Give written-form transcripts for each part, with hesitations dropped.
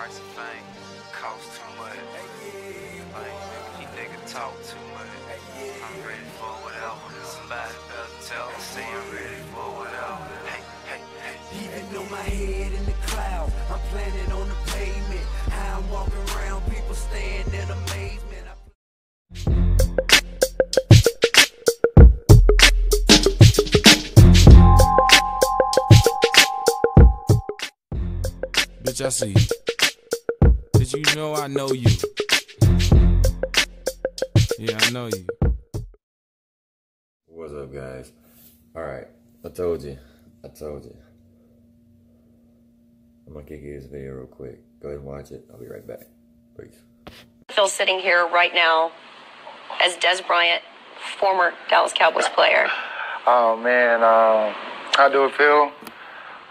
price of fame cost too much. Like, you nigga talk too much. I'm ready for whatever. Somebody better tell me, say I'm ready for whatever. Hey. Even though my head in the cloud, I'm planted on the pavement. How I'm walking around, people stand in amazement. Bitch, I see you. Did you know I know you? Yeah, I know you. What's up, guys? Alright, I told you. I'm gonna kick you this video real quick. Go ahead and watch it. I'll be right back. Peace. Phil sitting here right now as Dez Bryant, former Dallas Cowboys player. Oh, man. How do it feel?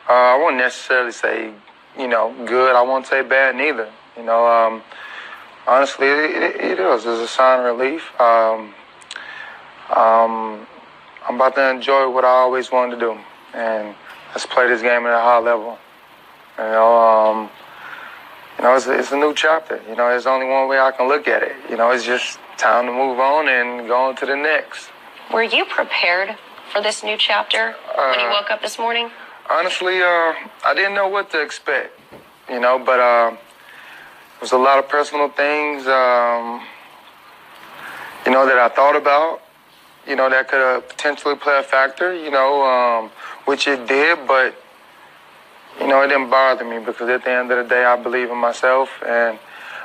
I wouldn't necessarily say, good. I won't say bad neither. Honestly, it is. It's a sign of relief. I'm about to enjoy what I always wanted to do, and let's play this game at a high level. It's a new chapter. There's only one way I can look at it. It's just time to move on and go on to the next. Were you prepared for this new chapter when you woke up this morning? Honestly, I didn't know what to expect, but there was a lot of personal things, that I thought about, that could potentially play a factor, which it did, but, it didn't bother me because at the end of the day, I believe in myself and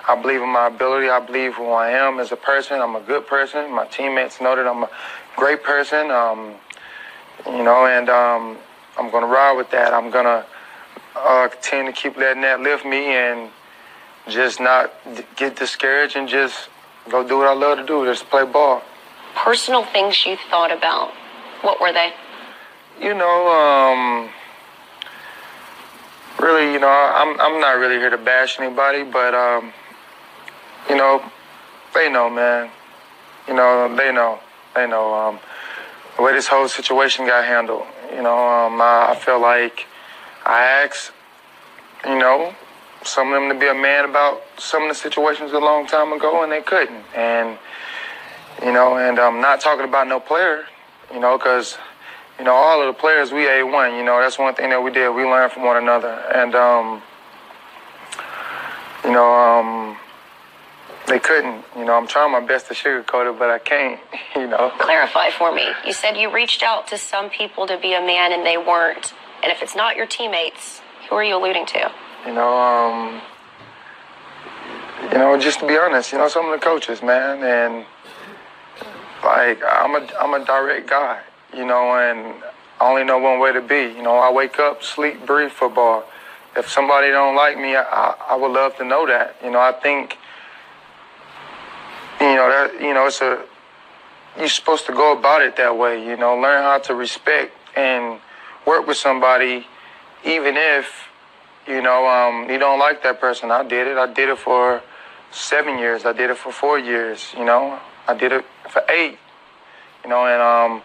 I believe in my ability. I believe who I am as a person. I'm a good person. My teammates know that I'm a great person, and I'm going to ride with that. I'm going to continue to keep letting that lift me and just not get discouraged and just go do what I love to do, just play ball. Personal things you thought about, what were they? Really, I'm not really here to bash anybody, but, they know, man. They know. The way this whole situation got handled. I feel like I asked, some of them to be a man about some of the situations a long time ago, and they couldn't. And I'm not talking about no player, because, all of the players, we A1, that's one thing that we did. We learned from one another. And, they couldn't. I'm trying my best to sugarcoat it, but I can't, Clarify for me. You said you reached out to some people to be a man and they weren't. And if it's not your teammates, who are you alluding to? Just to be honest, some of the coaches, man, and like I'm a direct guy, and I only know one way to be. I wake up, sleep, breathe football. If somebody don't like me, I would love to know that. I think, you're supposed to go about it that way, learn how to respect and work with somebody, even if, you don't like that person. I did it for 7 years. I did it for 4 years, I did it for 8, and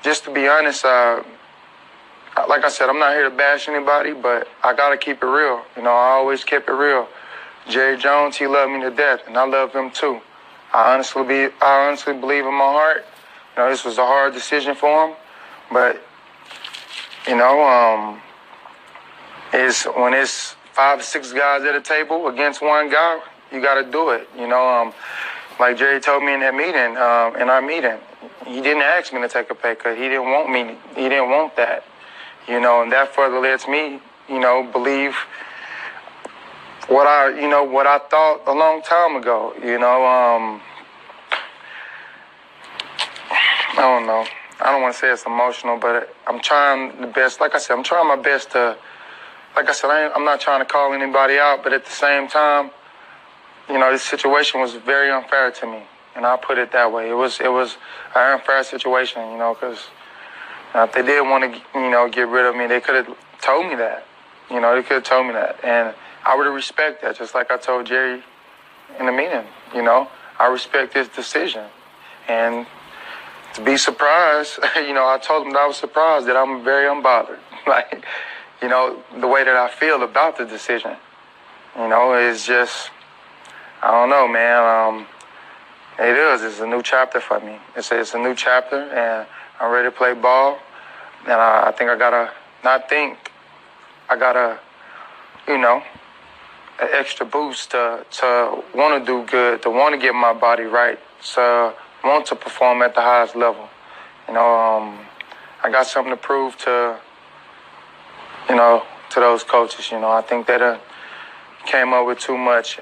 just to be honest, like I said, I'm not here to bash anybody, but I got to keep it real. I always kept it real. Jerry Jones, he loved me to death, and I love him too. I honestly believe in my heart, this was a hard decision for him, but, it's when it's 5 or 6 guys at a table against one guy, you got to do it. Like Jerry told me in that meeting, in our meeting, he didn't ask me to take a pay cut. He didn't want me. He didn't want that. And that further lets me, believe what I thought a long time ago. I don't know. I don't want to say it's emotional, but I'm trying the best. Like I said, I'm trying my best to. Like I said, I'm not trying to call anybody out, but at the same time, this situation was very unfair to me, and I'll put it that way. It was an unfair situation, because if they did want to, get rid of me, they could have told me that. They could have told me that, and I would have respected that, just like I told Jerry in the meeting. I respect his decision, and to be surprised, I told him that I was surprised that I'm very unbothered, like. The way that I feel about the decision, You know, it's just, I don't know, man. It is. It's a new chapter for me. It's a new chapter, and I'm ready to play ball. And I think I gotta an extra boost to want to do good, to want to get my body right, to want to perform at the highest level. You know, I got something to prove to those coaches. You know, I think they came up with too much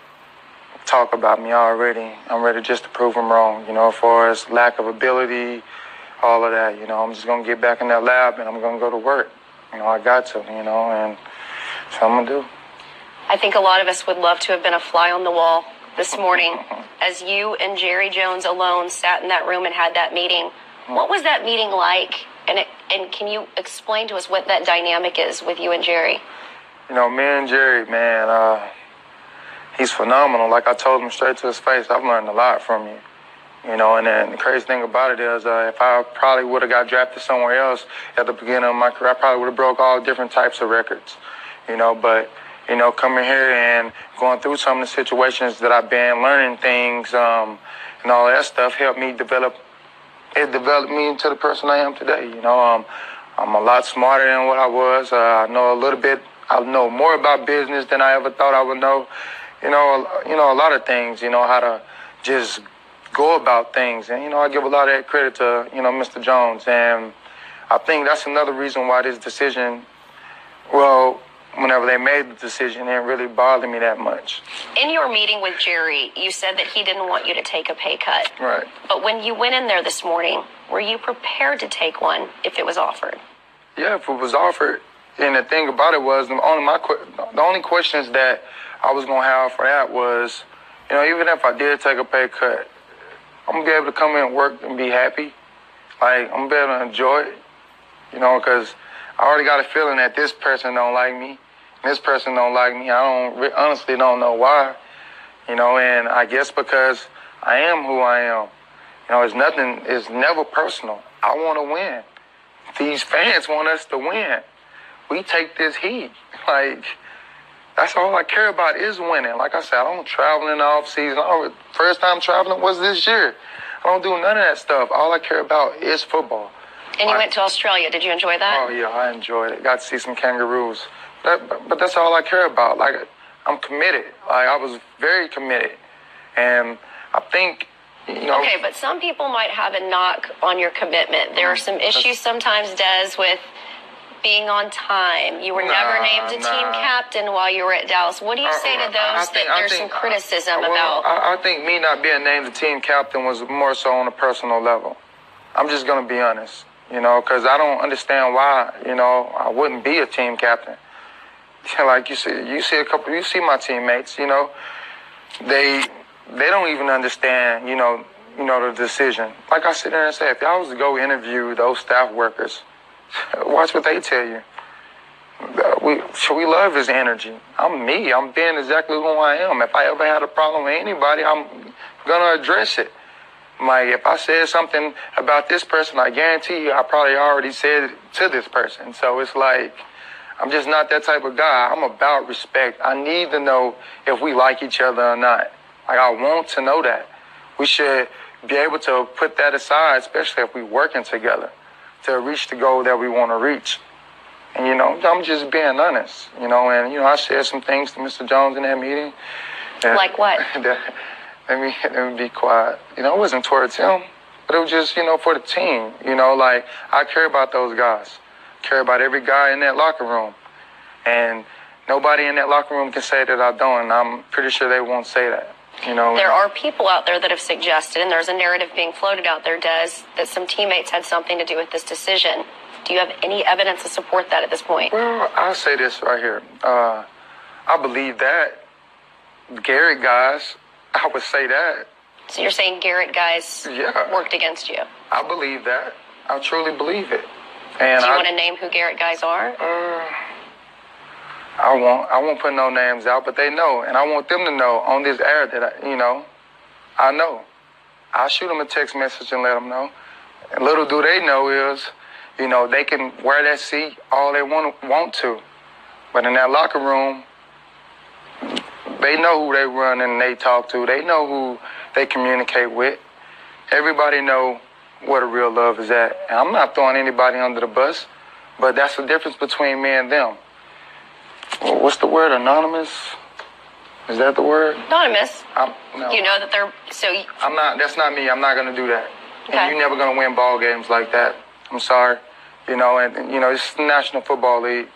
talk about me already. I'm ready just to prove them wrong, you know, as far as lack of ability, all of that. You know, I'm just going to get back in that lab and I'm going to go to work. You know, I got to, you know, and that's what I'm going to do. I think a lot of us would love to have been a fly on the wall this morning as you and Jerry Jones alone sat in that room and had that meeting. What was that meeting like? And can you explain to us what that dynamic is with you and Jerry? You know, me and Jerry, man, he's phenomenal. Like I told him straight to his face, I've learned a lot from you. You know, and then the crazy thing about it is if I probably would have got drafted somewhere else at the beginning of my career, I probably would have broke all different types of records, you know, but you know, coming here and going through some of the situations that I've been, learning things, and all that stuff helped me develop. It developed me into the person I am today. You know, I'm a lot smarter than what I was. I know more about business than I ever thought I would know. You know, a lot of things. You know, how to just go about things, and you know, I give a lot of that credit to Mr. Jones, and I think that's another reason why this decision, well, whenever they made the decision, it didn't really bother me that much. In your meeting with Jerry, you said that he didn't want you to take a pay cut. Right. But when you went in there this morning, were you prepared to take one if it was offered? Yeah, if it was offered. And the thing about it was, the only questions that I was going to have for that was, you know, even if I did take a pay cut, I'm going to be able to come in and work and be happy. Like, I'm going to be able to enjoy it, you know, because I already got a feeling that this person don't like me. This person don't like me. I honestly don't know why, you know, and I guess because I am who I am. You know, it's never personal. I want to win. These fans want us to win. We take this heat. Like, that's all I care about is winning. Like I said, I don't travel in the off season. First time traveling was this year. I don't do none of that stuff. All I care about is football. And you went to Australia. Did you enjoy that? Oh, yeah, I enjoyed it. Got to see some kangaroos. But that's all I care about. Like, I'm committed. Like, I was very committed. And I think, you know... Okay, but some people might have a knock on your commitment. There are some issues sometimes, Des, with being on time. You were never named a team captain while you were at Dallas. What do you say to those that there's some criticism about? I think me not being named the team captain was more so on a personal level. I'm just going to be honest, you know, because I don't understand why, you know, I wouldn't be a team captain. Like you see my teammates, you know, they don't even understand, you know, the decision. Like I sit there and say, if y'all was to go interview those staff workers, watch what they tell you. We love his energy. I'm me. I'm being exactly who I am. If I ever had a problem with anybody, I'm gonna address it. Like, if I said something about this person, I guarantee you I probably already said it to this person. So it's like, I'm just not that type of guy. I'm about respect. I need to know if we like each other or not. Like, I want to know that. We should be able to put that aside, especially if we're working together, to reach the goal that we want to reach. And, you know, I'm just being honest, you know, and, you know, I said some things to Mr. Jones in that meeting. Like what? Let me be quiet. You know, it wasn't towards him, but it was just, you know, for the team. You know, like, I care about those guys. Care about every guy in that locker room. And nobody in that locker room can say that I don't, and I'm pretty sure they won't say that. You know, there are people out there that have suggested, and there's a narrative being floated out there, Des, that some teammates had something to do with this decision. Do you have any evidence to support that at this point? Well, I'll say this right here. I believe that. Garrett guys, I would say that. So you're saying Garrett guys worked against you? I believe that. I truly believe it. And do you want to name who Garrett guys are? I won't put no names out, but they know, and I want them to know on this air that I know. I'll shoot them a text message and let them know. And little do they know is, you know, they can wear that seat all they want to, but in that locker room, they know who they run and they talk to. They know who they communicate with. Everybody know where the real love is at. And I'm not throwing anybody under the bus, but that's the difference between me and them. What's the word? Anonymous? Is that the word? Anonymous. No. You know that they're so. I'm not. That's not me. I'm not gonna do that. Okay. And you're never gonna win ball games like that. I'm sorry. You know, and you know, it's the National Football League.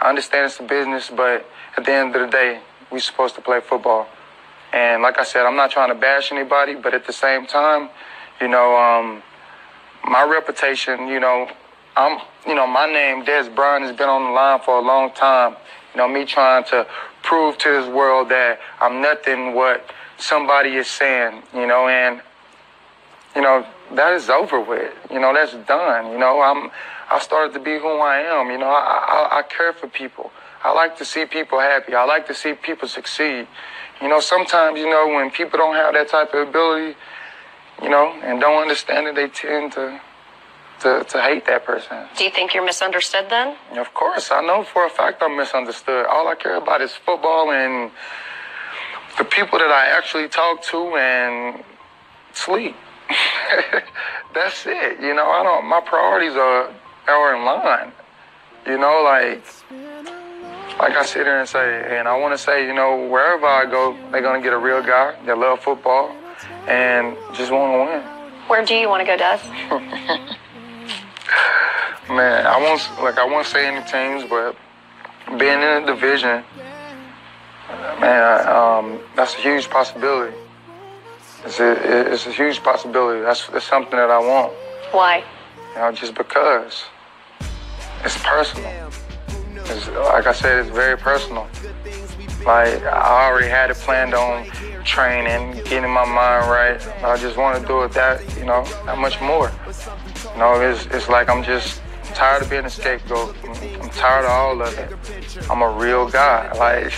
I understand it's a business, but at the end of the day, we're supposed to play football. And like I said, I'm not trying to bash anybody, but at the same time, you know, my reputation, you know, my name, Dez Bryant, has been on the line for a long time. You know, me trying to prove to this world that I'm nothing what somebody is saying, you know, and, you know, that is over with. You know, that's done. You know, I started to be who I am. You know, I care for people. I like to see people happy. I like to see people succeed. You know, sometimes, you know, when people don't have that type of ability, you know, and don't understand it, they tend to hate that person. Do you think you're misunderstood then? Of course, I know for a fact I'm misunderstood. All I care about is football and the people that I actually talk to and sleep. That's it. You know, my priorities are in line. You know, like I sit here and say, and I want to say, you know, wherever I go, they're going to get a real guy that love football and just want to win. Where do you want to go, Des? Man, I won't say any teams, but being in a division, man, that's a huge possibility. It's a huge possibility. That's something that I want. Why? You know, just because it's personal. It's, like I said, it's very personal. Like, I already had it planned on training, getting my mind right. I just want to do it that much more. You know, it's like I'm just tired of being a scapegoat. I'm tired of all of it. I'm a real guy. Like,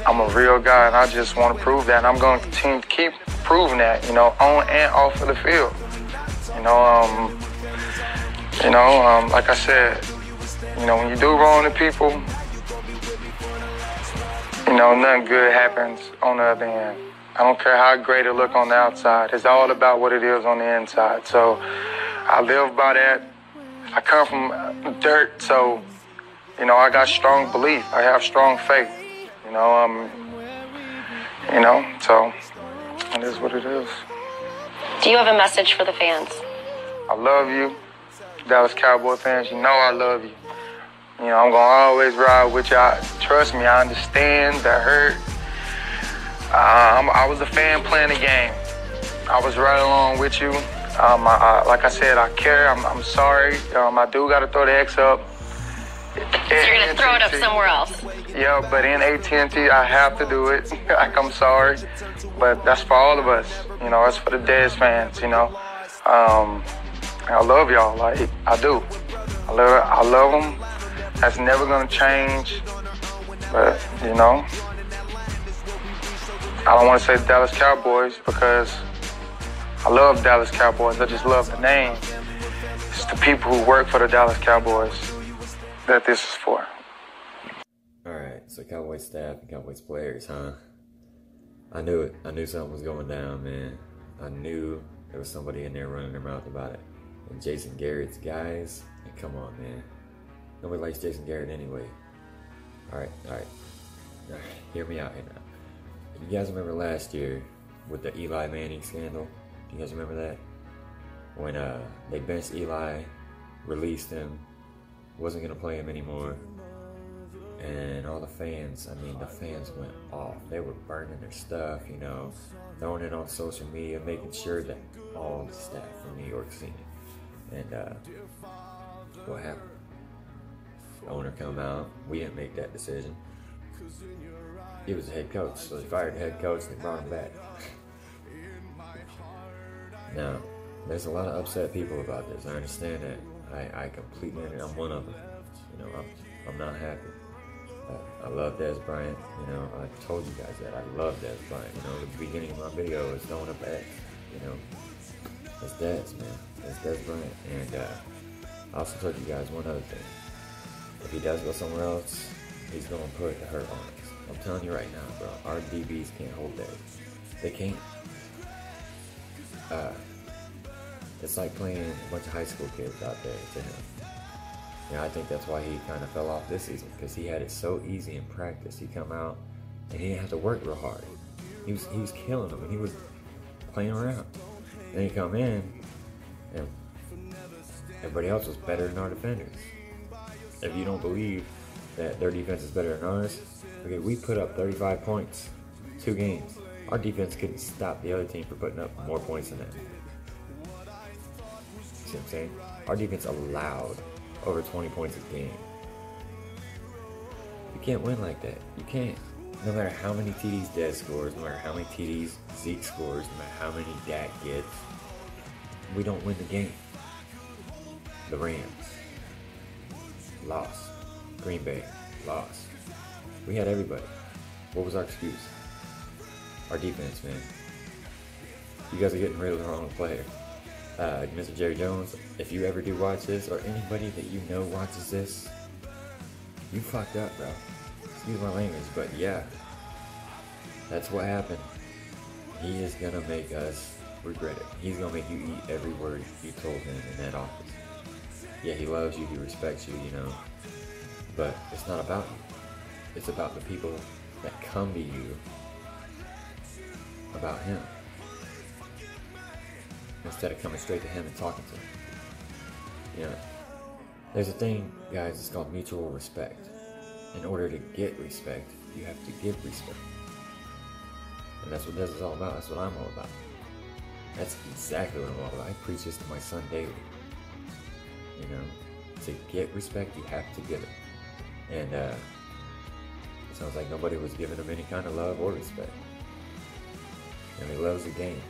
I'm a real guy, and I just want to prove that. And I'm going to continue to keep proving that, you know, on and off of the field. Like I said, you know, when you do wrong to people, you know, nothing good happens on the other end. I don't care how great it look on the outside. It's all about what it is on the inside. So I live by that. I come from dirt, so, you know, I got strong belief. I have strong faith. So it is what it is. Do you have a message for the fans? I love you, Dallas Cowboy fans. You know I love you. You know, I'm going to always ride with y'all. Trust me, I understand the hurt. I was a fan playing the game. I was right along with you. Like I said, I care. I'm sorry. I do got to throw the X up. So you're going to throw it up somewhere else? Yeah, but in AT&T, I have to do it. Like, I'm sorry. But that's for all of us. You know, it's for the Dez fans, you know. I love y'all. Like, I do. I love them. That's never going to change. But, you know, I don't want to say Dallas Cowboys because I love Dallas Cowboys. I just love the name. It's the people who work for the Dallas Cowboys that this is for. Alright, so Cowboys staff and Cowboys players, huh? I knew it. I knew something was going down, man. I knew there was somebody in there running their mouth about it. And Jason Garrett's guys, and come on, man. Nobody likes Jason Garrett anyway. Alright. Hear me out here now. You guys remember last year with the Eli Manning scandal? Do you guys remember that? When they benched Eli, released him, wasn't going to play him anymore. And all the fans went off. They were burning their stuff, you know, throwing it on social media, making sure that all the staff from New York seen it. And what happened? The owner come out. We didn't make that decision. He was the head coach, so they fired the head coach and they brought him back. Now, there's a lot of upset people about this. I understand that. I completely understand. I'm one of them. You know, I'm not happy. I love Dez Bryant. You know, I told you guys that. I love Dez Bryant. You know, the beginning of my video is throwing up X. You know, it's Dez, man. It's Dez Bryant. And I also told you guys one other thing. If he does go somewhere else, he's going to put the hurt on us. I'm telling you right now, bro. Our DBs can't hold that. They can't. It's like playing a bunch of high school kids out there to him. I think that's why he kind of fell off this season, because he had it so easy in practice. He come out and he didn't have to work real hard. He was killing them, and he was playing around. Then he come in, and everybody else was better than our defenders. If you don't believe that their defense is better than ours, okay, we put up 35 points, 2 games. Our defense couldn't stop the other team from putting up more points than that. See what I'm saying? Our defense allowed over 20 points a game. You can't win like that. You can't. No matter how many TDs Dez scores, no matter how many TDs Zeke scores, no matter how many Dak gets, we don't win the game. The Rams lost. Green Bay lost. We had everybody. What was our excuse? Our defense, man. You guys are getting rid of the wrong player. Mr. Jerry Jones, if you ever do watch this, or anybody that you know watches this, you fucked up, bro. Excuse my language, but yeah, that's what happened. He is gonna make us regret it. He's gonna make you eat every word you told him in that office. Yeah, he loves you, he respects you, you know, but it's not about you. It's about the people that come to you about him, instead of coming straight to him and talking to him. You know, there's a thing, guys, it's called mutual respect. In order to get respect, you have to give respect. And that's what this is all about. That's what I'm all about. That's exactly what I'm all about. I preach this to my son daily. You know, to get respect, you have to give it. And it sounds like nobody was giving him any kind of love or respect. And he loves the game.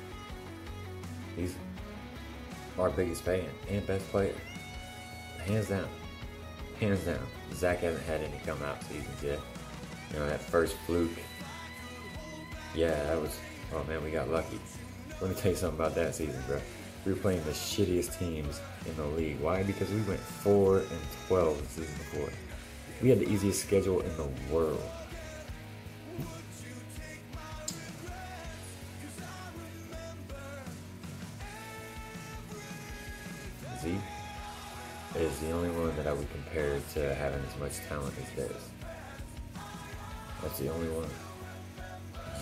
He's our biggest fan and best player. Hands down. Hands down. Zach hasn't had any come out seasons yet. You know, that first fluke. Yeah, that was, oh man, we got lucky. Let me tell you something about that season, bro. We were playing the shittiest teams in the league. Why? Because we went 4-12 the season before. We had the easiest schedule in the world. Zeke is the only one that I would compare to having as much talent as Dez. That's the only one.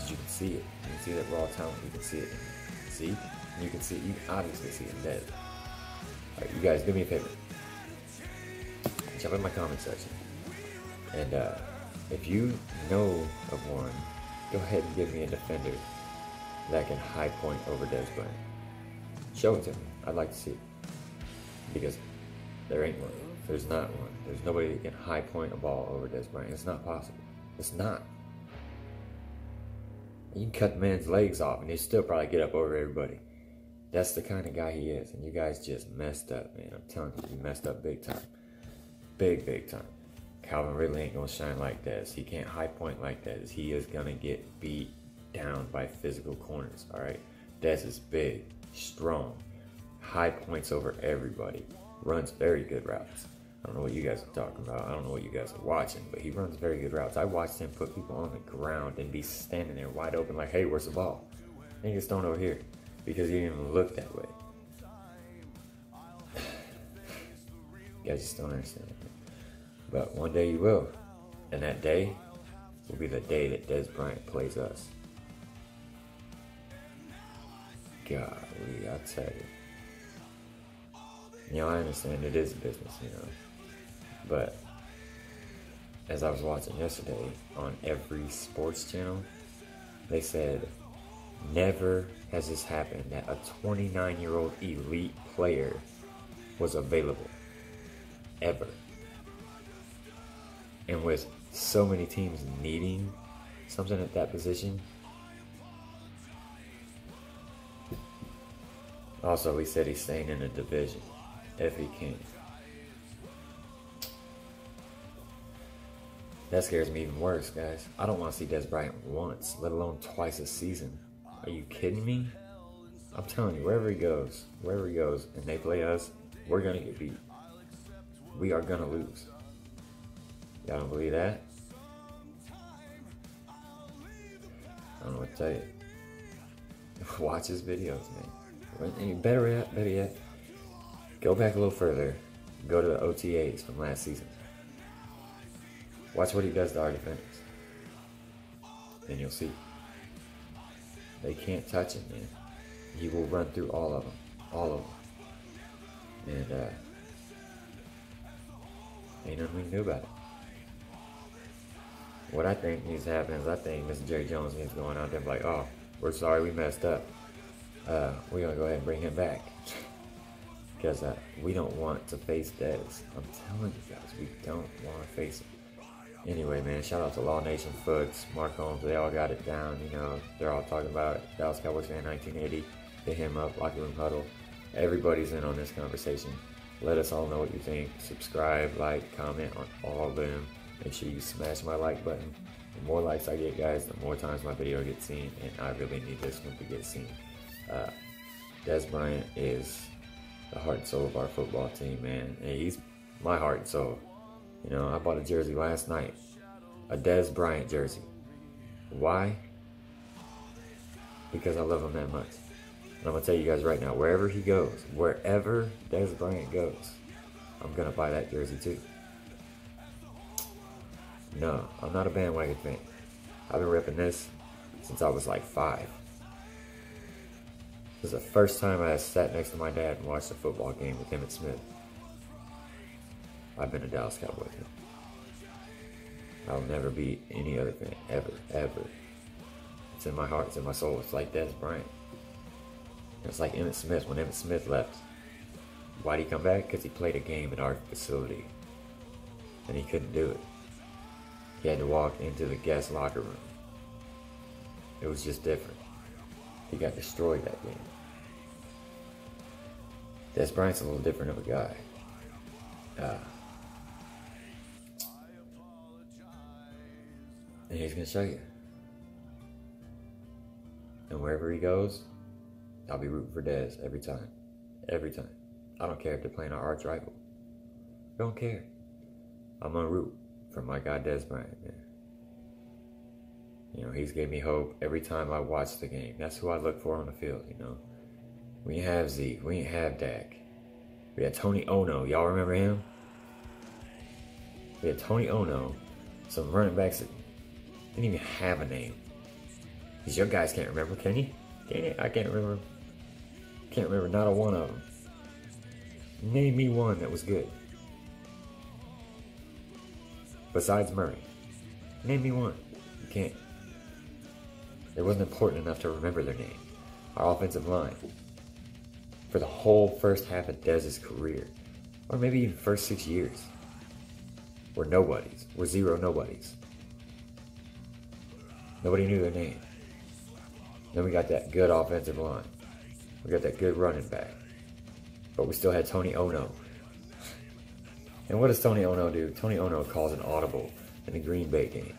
You can see it. You can see that raw talent. You can see it in Zeke. You can see it. You can obviously see it in Dez. Alright, you guys, do me a favor. Jump in my comment section. And if you know of one, go ahead and give me a defender that can high point over Dez Bryant. Show it to me. I'd like to see it. Because there ain't one. There's not one. There's nobody that can high point a ball over Dez Bryant. It's not possible. It's not. You can cut the man's legs off and he'll still probably get up over everybody. That's the kind of guy he is. And you guys just messed up, man. I'm telling you, you messed up big time. Big time. Calvin Ridley ain't gonna shine like Dez. He can't high point like Dez. He is gonna get beat down by physical corners, alright? Dez is big, strong, high points over everybody, runs very good routes. I don't know what you guys are talking about. I don't know what you guys are watching, but he runs very good routes. I watched him put people on the ground and be standing there wide open like, hey, where's the ball? And he gets thrown over here because he didn't even look that way. You guys just don't understand it. But one day you will. And that day will be the day that Dez Bryant plays us. Golly, I tell you. You know, I understand it is business, you know. But as I was watching yesterday on every sports channel, they said, never has this happened that a 29-year-old elite player was available. Ever. And with so many teams needing something at that position. Also, he said he's staying in the division if he can. That scares me even worse, guys. I don't want to see Dez Bryant once, let alone twice a season. Are you kidding me? I'm telling you, wherever he goes, and they play us, we're going to get beat. We are going to lose. Y'all don't believe that? I don't know what to tell you. Watch his videos, man. And better yet, go back a little further. Go to the OTAs from last season. Watch what he does to our defenders. And you'll see. They can't touch him, man. He will run through all of them. All of them. And, ain't nothing we can do about it. What I think needs to happen is I think Mr. Jerry Jones needs to go out there and be like, oh, we're sorry we messed up. We're going to go ahead and bring him back. Because we don't want to face Dez. I'm telling you guys, we don't want to face him. Anyway, man, shout out to Law Nation Foots, Mark Holmes. They all got it down, you know. They're all talking about it. Dallas Cowboys fan 1980. Hit him up, Locker Room Huddle. Everybody's in on this conversation. Let us all know what you think. Subscribe, like, comment on all of them. Make sure you smash my like button. The more likes I get, guys, the more times my video gets seen, and I really need this one to get seen. Dez Bryant is the heart and soul of our football team, man. And he's my heart and soul. You know, I bought a jersey last night. A Dez Bryant jersey. Why? Because I love him that much. And I'm going to tell you guys right now, wherever he goes, wherever Dez Bryant goes, I'm going to buy that jersey too. No, I'm not a bandwagon fan. I've been ripping this since I was like 5. This is the first time I sat next to my dad and watched a football game with Emmitt Smith. I've been a Dallas Cowboy fan. I'll never be any other fan, ever, ever. It's in my heart, it's in my soul. It's like Dez Bryant. It's like Emmitt Smith. When Emmitt Smith left, why'd he come back? Because he played a game at our facility. And he couldn't do it. He had to walk into the guest locker room. It was just different. He got destroyed that game. Dez Bryant's a little different of a guy. And he's going to show you. And wherever he goes, I'll be rooting for Dez every time. Every time. I don't care if they're playing our arch rival. Don't care. I'm going to root for my guy Dez Bryant, man. You know, he's gave me hope every time I watch the game. That's who I look for on the field, you know. We didn't have Zeke. We didn't have Dak. We had Tony Ono. Y'all remember him? We had Tony Ono. Some running backs that didn't even have a name. These young guys can't remember, can you? Can you? I can't remember. Can't remember not a one of them. Name me one that was good. Besides Murray. Name me one. You can't. It wasn't important enough to remember their name. Our offensive line. For the whole first half of Dez's career. Or maybe even first 6 years. We're nobodies. We're zero nobodies. Nobody knew their name. Then we got that good offensive line. We got that good running back. But we still had Tony Ono. And what does Tony Ono do? Tony Ono calls an audible in the Green Bay game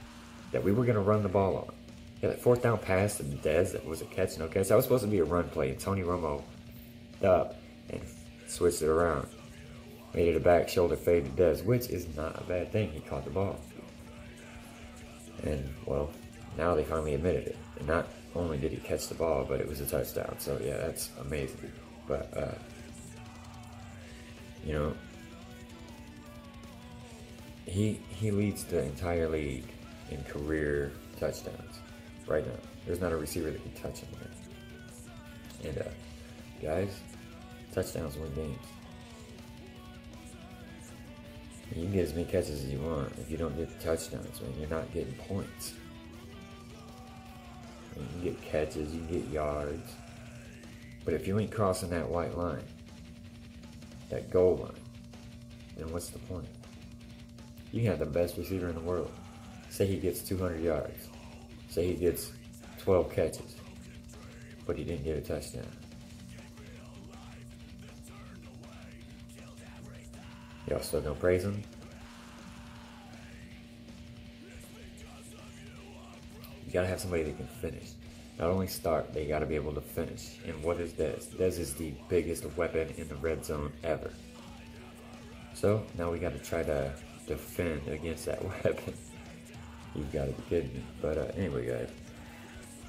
that we were going to run the ball on. Yeah, that 4th down pass to Dez that was a catch, no catch. That was supposed to be a run play, and Tony Romo up and switched it around. Made it a back shoulder fade to Dez, which is not a bad thing. He caught the ball. And, well, now they finally admitted it. And not only did he catch the ball, but it was a touchdown. So, yeah, that's amazing. But, you know, he leads the entire league in career touchdowns right now. There's not a receiver that can touch him, man. And, guys, touchdowns win games. You can get as many catches as you want. If you don't get the touchdowns, man, you're not getting points. I mean, you can get catches, you can get yards. But if you ain't crossing that white line, that goal line, then what's the point? You can have the best receiver in the world. Say he gets 200 yards. Say he gets 12 catches. But he didn't get a touchdown. Y'all still gonna praise him? You gotta have somebody that can finish. Not only start, they gotta be able to finish. And what is Dez? Dez is the biggest weapon in the red zone ever. So, now we gotta try to defend against that weapon. You've gotta be kidding me. But anyway, guys.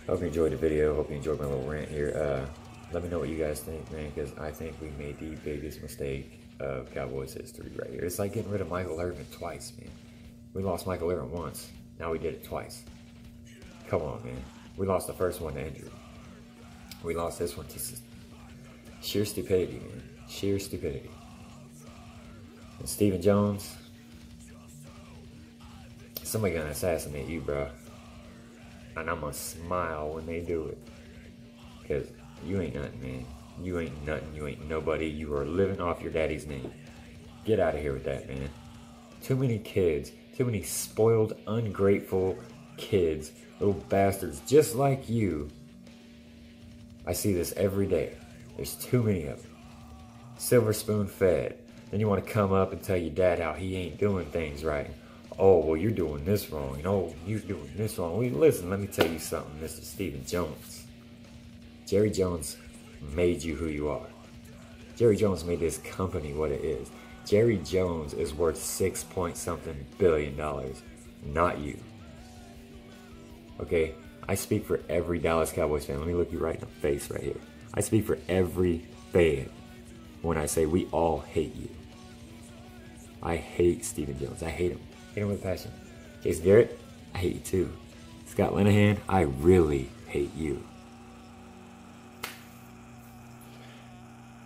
Hope you enjoyed the video. Hope you enjoyed my little rant here. Let me know what you guys think, man, because I think we made the biggest mistake of Cowboys history right here. It's like getting rid of Michael Irvin twice, man. We lost Michael Irvin once. Now we did it twice. Come on, man. We lost the first one to injury. We lost this one to sheer stupidity, man. Sheer stupidity. And Stephen Jones, somebody gonna assassinate you, bro. And I'm gonna smile when they do it. Because you ain't nothing, man. You ain't nothing. You ain't nobody. You are living off your daddy's name. Get out of here with that, man. Too many kids. Too many spoiled, ungrateful kids. Little bastards just like you. I see this every day. There's too many of them. Silver spoon fed. Then you want to come up and tell your dad how he ain't doing things right. Oh, well, you're doing this wrong. You know, you're doing this wrong. Well, listen, let me tell you something, Mr. Stephen Jones. Jerry Jones made you who you are. Jerry Jones made this company what it is. Jerry Jones is worth $6-point-something billion, not you. Okay? I speak for every Dallas Cowboys fan. Let me look you right in the face right here. I speak for every fan when I say we all hate you. I hate Stephen Jones. I hate him. Hate him with passion. Jason Garrett, I hate you too. Scott Linehan, I really hate you.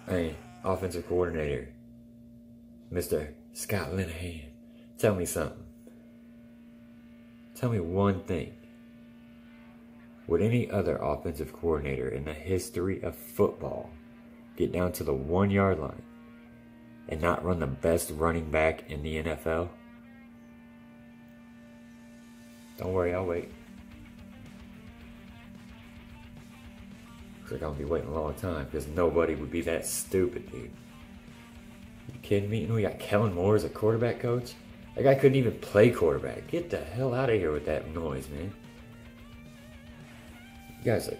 Hey, offensive coordinator, Mr. Scott Linehan, tell me something. Tell me one thing. Would any other offensive coordinator in the history of football get down to the 1-yard line and not run the best running back in the NFL? Don't worry, I'll wait. Looks like I'm gonna be waiting a long time because nobody would be that stupid, dude. You kidding me? You know we got Kellen Moore as a quarterback coach? That guy couldn't even play quarterback. Get the hell out of here with that noise, man. You guys are...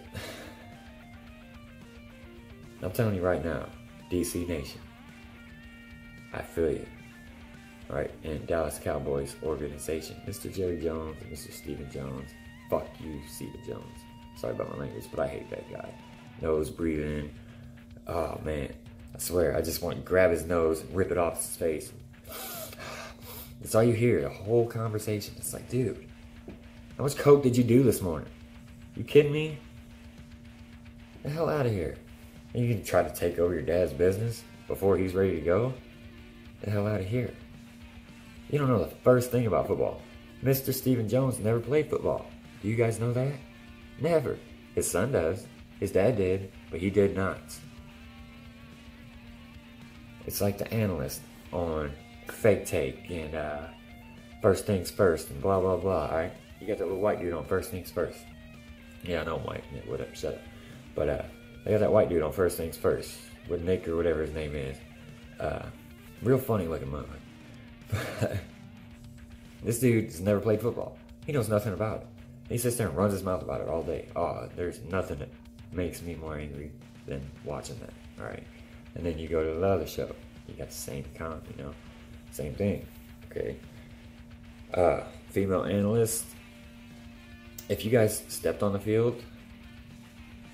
I'm telling you right now, DC Nation, I feel you. Alright, and Dallas Cowboys organization, Mr. Jerry Jones and Mr. Stephen Jones. Fuck you, Stephen Jones. Sorry about my language, but I hate that guy. Nose breathing. Oh man, I swear, I just want to grab his nose and rip it off his face. That's all you hear, the whole conversation. It's like, dude, how much coke did you do this morning? You kidding me? Get the hell out of here. And you can try to take over your dad's business before he's ready to go? Get the hell out of here. You don't know the first thing about football. Mr. Stephen Jones never played football. Do you guys know that? Never. His son does. His dad did, but he did not. It's like the analyst on Fake Take and First Things First and blah, blah, blah, alright? You got that little white dude on First Things First. Yeah, I know I'm white. Yeah, whatever, shut up. But they got that white dude on First Things First with Nick or whatever his name is. Real funny looking mother. This dude's never played football. He knows nothing about it. He sits there and runs his mouth about it all day. Oh, there's nothing that makes me more angry than watching that. Alright. And then you go to the other show. You got the same comp, you know. Same thing. Okay. Female analyst. If you guys stepped on the field,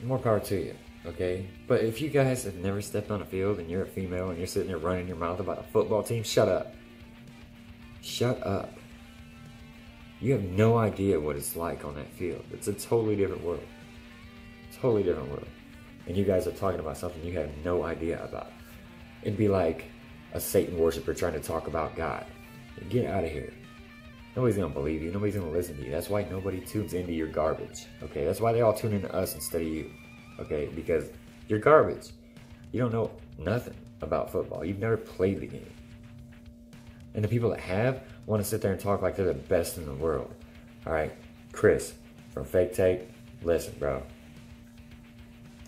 more power to you. Okay? But if you guys have never stepped on a field and you're a female and you're sitting there running your mouth about a football team, shut up. Shut up. You have no idea what it's like on that field. It's a totally different world. Totally different world. And you guys are talking about something you have no idea about. It'd be like a Satan worshiper trying to talk about God. Get out of here. Nobody's going to believe you. Nobody's going to listen to you. That's why nobody tunes into your garbage. Okay? That's why they all tune into us instead of you. Okay? Because you're garbage. You don't know nothing about football. You've never played the game. And the people that have want to sit there and talk like they're the best in the world. Alright? Chris from Fake Take, listen, bro.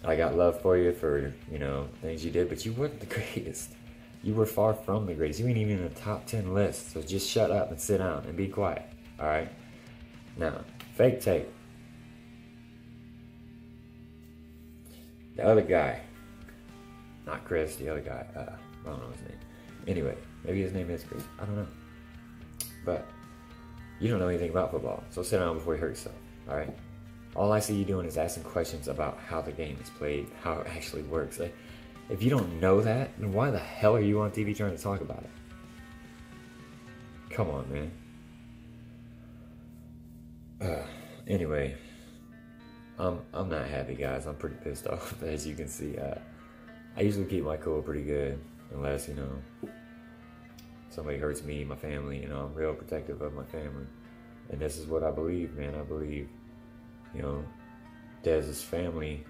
I got love for you for, you know, things you did, but you weren't the greatest. You were far from the greatest. You ain't even in the top 10 list. So just shut up and sit down and be quiet. Alright? Now, Fake Take. The other guy. Not Chris, the other guy. I don't know his name. Anyway, maybe his name is Chris. I don't know. But you don't know anything about football. So sit down before you hurt yourself. Alright? All I see you doing is asking questions about how the game is played, how it actually works. Like, if you don't know that, then why the hell are you on TV trying to talk about it? Come on, man. Anyway, I'm not happy, guys. I'm pretty pissed off, as you can see. I usually keep my cool pretty good, unless, you know, somebody hurts me, my family. You know, I'm real protective of my family. And this is what I believe, man. I believe, you know, Dez's family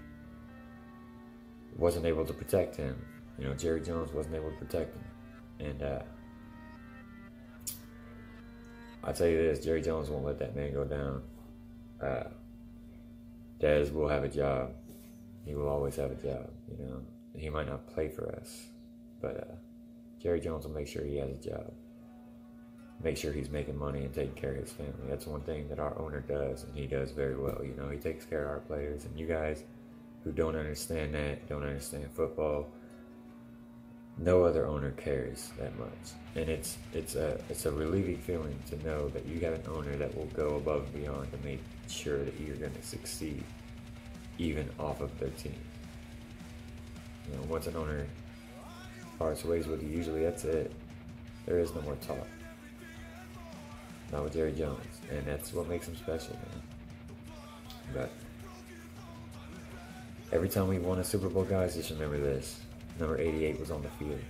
wasn't able to protect him. You know, Jerry Jones wasn't able to protect him. And I'll tell you this, Jerry Jones won't let that man go down. Dez will have a job. He will always have a job, you know. He might not play for us, but Jerry Jones will make sure he has a job. Make sure he's making money and taking care of his family. That's one thing that our owner does, and he does very well. You know, he takes care of our players. And you guys who don't understand that, don't understand football, no other owner cares that much. And it's a relieving feeling to know that you got an owner that will go above and beyond to make sure that you're going to succeed, even off of their team. You know, once an owner parts ways with you, usually that's it. There is no more talk. Not with Jerry Jones, and that's what makes him special, man. But every time we won a Super Bowl, guys, just remember this. Number 88 was on the field.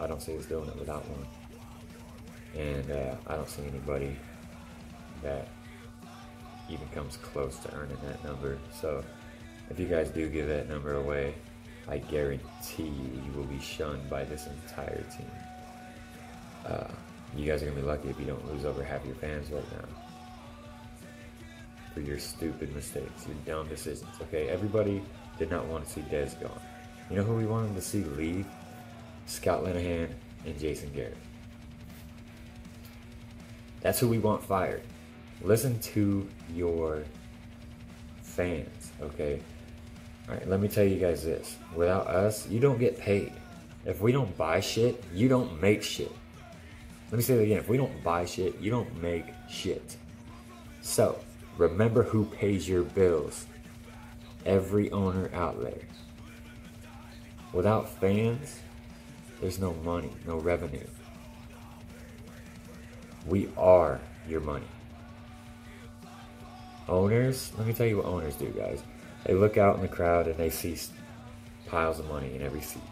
I don't see us doing it without one. And I don't see anybody that even comes close to earning that number. So if you guys do give that number away, I guarantee you will be shunned by this entire team. You guys are going to be lucky if you don't lose over half your fans right now for your stupid mistakes, your dumb decisions. Okay, everybody did not want to see Dez gone. You know who we wanted to see leave? Scott Linehan and Jason Garrett. That's who we want fired. Listen to your fans, okay? All right, let me tell you guys this. Without us, you don't get paid. If we don't buy shit, you don't make shit. Let me say that again. If we don't buy shit, you don't make shit. So, remember who pays your bills. Every owner out there. Without fans, there's no money, no revenue. We are your money. Owners, let me tell you what owners do, guys. They look out in the crowd and they see piles of money in every seat.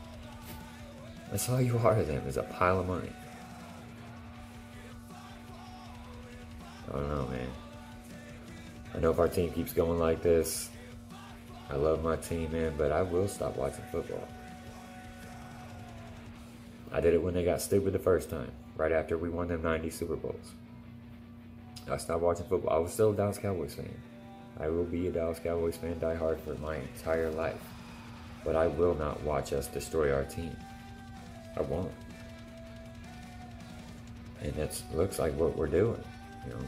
That's all you are to them, is a pile of money. I don't know, man. I know if our team keeps going like this, I love my team, man, but I will stop watching football. I did it when they got stupid the first time, right after we won them 90 Super Bowls. I stopped watching football. I was still a Dallas Cowboys fan. I will be a Dallas Cowboys fan, die hard, for my entire life. But I will not watch us destroy our team. I won't. And that looks like what we're doing. You know,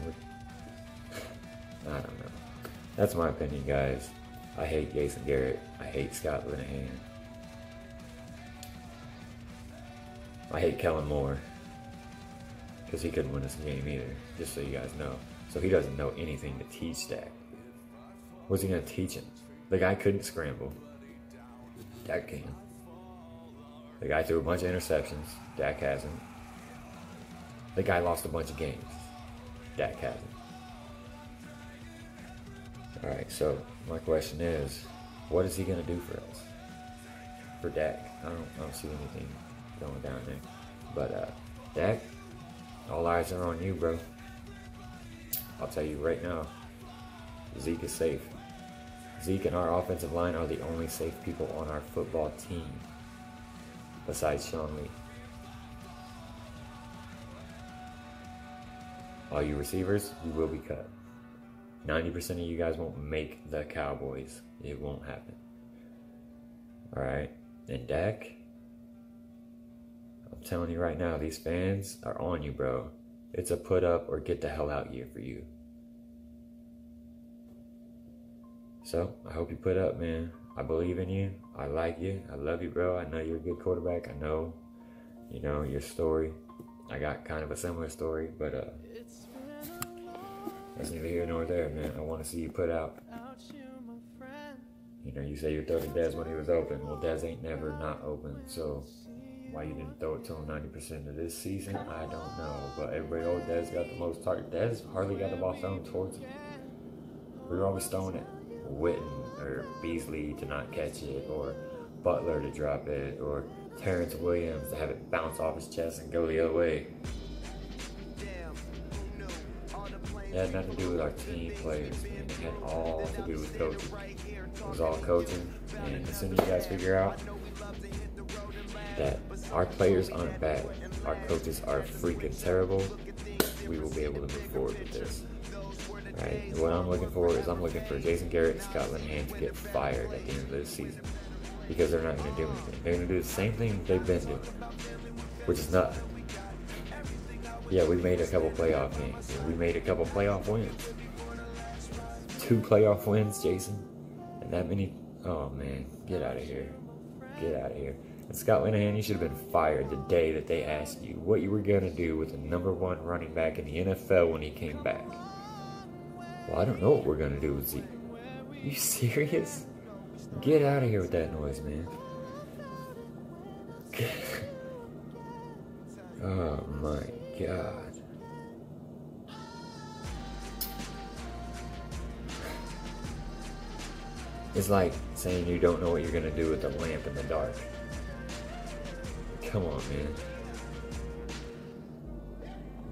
I don't know. That's my opinion, guys. I hate Jason Garrett. I hate Scott Linehan. I hate Kellen Moore. Because he couldn't win us a game either, just so you guys know. So he doesn't know anything to teach Dak. What's he going to teach him? The guy couldn't scramble. Dak can. The guy threw a bunch of interceptions. Dak hasn't. The guy lost a bunch of games. Dak hasn't. Alright, so my question is, what is he going to do for us? For Dak? I don't see anything going down there. But Dak, all eyes are on you, bro. I'll tell you right now, Zeke is safe. Zeke and our offensive line are the only safe people on our football team, besides Sean Lee. All you receivers, you will be cut. 90% of you guys won't make the Cowboys. It won't happen. Alright, and Dak, I'm telling you right now, these fans are on you, bro. It's a put up or get the hell out year for you. So, I hope you put up, man. I believe in you. I like you. I love you, bro. I know you're a good quarterback. I know, you know, your story. I got kind of a similar story, but That's neither here nor there, man. I want to see you put out. You know, you say you throw to Dez when he was open. Well, Dez ain't never not open, so why you didn't throw it to him 90% of this season, I don't know. But everybody, Dez got the most target. Dez hardly got the ball thrown towards him. We were always throwing it. Witten or Beasley to not catch it, or Butler to drop it, or Terrence Williams to have it bounce off his chest and go the other way. It had nothing to do with our team players, man. It had all to do with coaching. It was all coaching, and as soon as you guys figure out that our players aren't bad, our coaches are freaking terrible, we will be able to move forward with this. Right? What I'm looking for is I'm looking for Jason Garrett and Scott Linehan to get fired at the end of this season, because they're not going to do anything. They're going to do the same thing they've been doing, which is nothing. Yeah, we made a couple playoff games. We made a couple playoff wins. 2 playoff wins, Jason. And that many... Oh, man. Get out of here. Get out of here. And Scott Linehan, you should have been fired the day that they asked you what you were going to do with the #1 running back in the NFL when he came back. Well, I don't know what we're going to do with Zeke. You serious? Get out of here with that noise, man. Oh, my God. It's like saying you don't know what you're going to do with the lamp in the dark. Come on, man.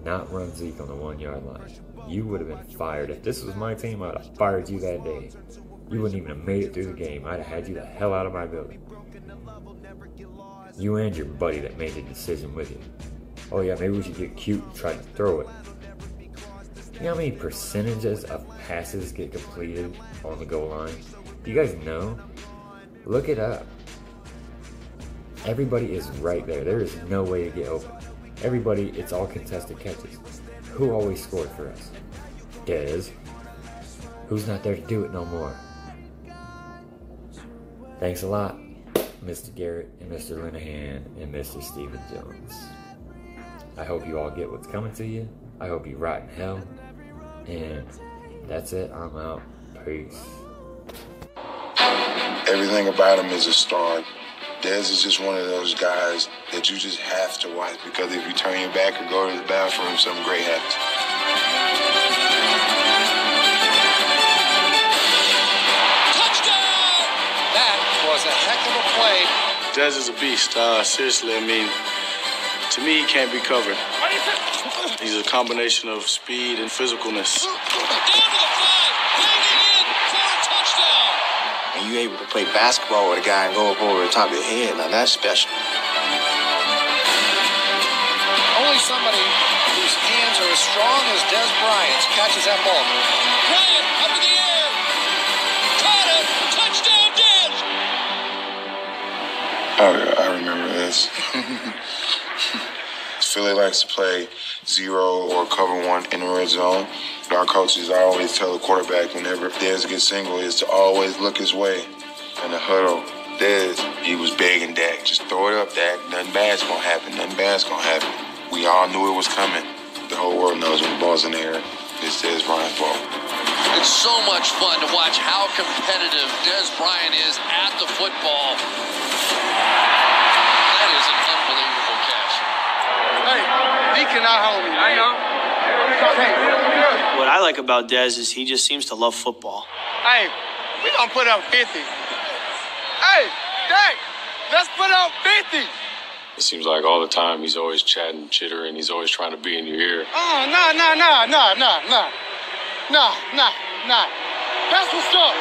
Not run Zeke on the 1-yard line. You would have been fired. If this was my team, I'd have fired you that day. You wouldn't even have made it through the game. I'd have had you the hell out of my building. You and your buddy that made the decision with you. Oh yeah, maybe we should get cute and try to throw it. You know how many percentages of passes get completed on the goal line? Do you guys know? Look it up. Everybody is right there. There is no way to get open. Everybody, it's all contested catches. Who always scored for us? Dez. Who's not there to do it no more? Thanks a lot, Mr. Garrett and Mr. Linehan and Mr. Stephen Jones. I hope you all get what's coming to you. I hope you rot in hell. And that's it. I'm out. Peace. Everything about him is a star. Dez is just one of those guys that you just have to watch, because if you turn your back or go to the bathroom, something great happens. Touchdown! That was a heck of a play. Dez is a beast. Seriously, I mean, to me, he can't be covered. He's a combination of speed and physicalness. Down to the 5, hanging in for a touchdown. And you able to play basketball with a guy and go up over the top of your head, now that's special. Only somebody whose hands are as strong as Dez Bryant's catches that ball. Bryant up in the air. Caught it. Touchdown, Dez. I remember this. Philly likes to play 0 or cover 1 in the red zone. Our coaches always tell the quarterback whenever Dez gets single is to always look his way in the huddle. Dez, he was begging Dak, just throw it up, Dak. Nothing bad's gonna happen. Nothing bad's gonna happen. We all knew it was coming. The whole world knows when the ball's in the air, it's Dez Bryant's ball. It's so much fun to watch how competitive Dez Bryant is at the football. That is an unbelievable catch. Hey, he cannot hold me. I know. What I like about Dez is he just seems to love football. Hey, we gonna put up 50. Hey, Dak, let's put up 50. It seems like all the time he's always chatting, chittering. He's always trying to be in your ear. Oh, no. That's what's up.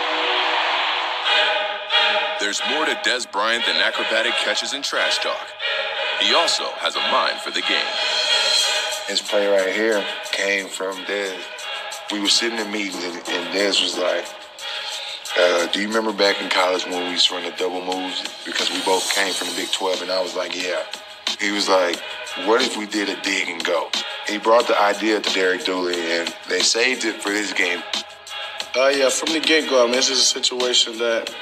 There's more to Dez Bryant than acrobatic catches and trash talk. He also has a mind for the game. This play right here came from Dez. We were sitting in meetings, and Dez was like, do you remember back in college when we used to run the double moves? Because we both came from the Big 12, and I was like, yeah. He was like, what if we did a dig and go? He brought the idea to Derek Dooley, and they saved it for this game. Yeah, from the get-go, I mean, this is a situation that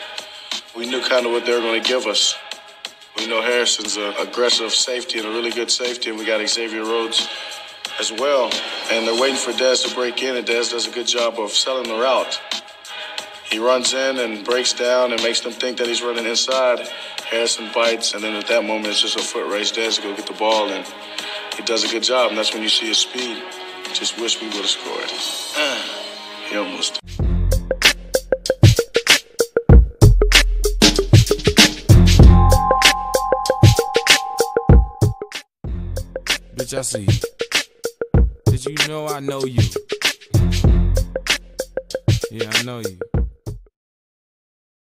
we knew kind of what they were going to give us. We know Harrison's an aggressive safety and a really good safety, and we got Xavier Rhodes as well. And they're waiting for Dez to break in, and Dez does a good job of selling the route. He runs in and breaks down and makes them think that he's running inside. Harrison bites, and then at that moment, it's just a foot race. Dez to go get the ball, and he does a good job, and that's when you see his speed. Just wish we would have scored. He almost. Bitch, I see you. Did you know I know you? Yeah, I know you.